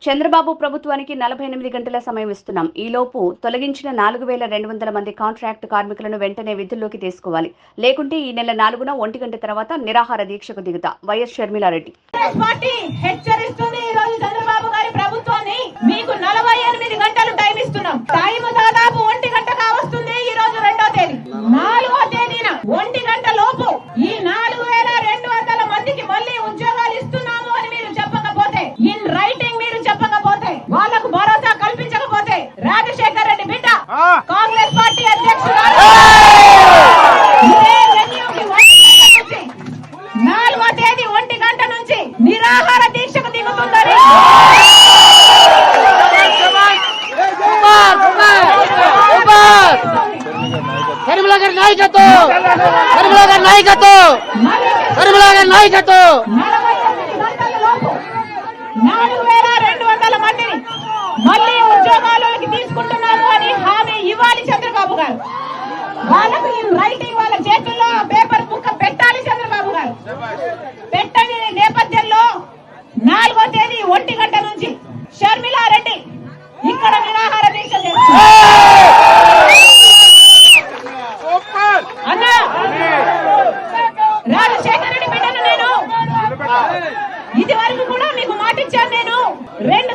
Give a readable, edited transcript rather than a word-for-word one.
చంద్రబాబు ప్రభుత్వానికి 48 గంటల సమయం ఇస్తున్నాం. ఈలోపు తొలగించిన 4200 మంది కాంట్రాక్ట్ కార్మికులను వెంటనే విధుల్లోకి తీసుకోవాలి. లేకుంటే ఈ నెల 4న 1 గంట తర్వాత నిరాహార దీక్షకు దిగుతా. వైఎస్ షర్మిలారెడ్డి. హెచ్చరిస్తుంది ఈ రోజు చంద్రబాబు గారి ప్రభుత్వాన్ని. మీకు 48 గంటలు టైం ఇస్తున్నాం. టైం దాదాపు 1 గంట కావస్తుంది. ఈ రోజు 2వ తేదీ, 4వ తేదీన 1 గంట లోపు ఈ 4200 మందికి మళ్ళీ ఉద్యోగాలు ఇస్తున్నాము అని మీరు చెప్పకపోతే, ఇన్ రైటింగ్ మీరు చెప్పకపోతే, వాళ్లకు భరోసా కల్పించకపోతే, రాజశేఖర్ రెడ్డి బిడ్డ కాంగ్రెస్ పార్టీ అధ్యక్షుడు 4వ తేదీ 1 గంట నుంచి నిరాహార దీక్షకు దిగుతుందని నాయకత్వం 48 గంటల లోపు 4200 మందిని మళ్ళీ ఉద్యోగాల్లోకి తీసుకుంటున్నాము అని హామీ ఇవ్వాలి చంద్రబాబు గారు. వాళ్ళకు ఈ రైటింగ్ వాళ్ళ చేతుల్లో పేపర్ బుక్ పెట్టాలి చంద్రబాబు గారు. పెట్టని నేపథ్యంలో 4వ తేదీ 1 గంట నుంచి షర్మిలారెడ్డి ఇక్కడ నిరాహార దీక్ష చేస్తారు. అన్నా, రాజశేఖర రెడ్డి బిడ్డను నేను ఇది వరకు కూడా మీకు మాట ఇచ్చాను. నేను 2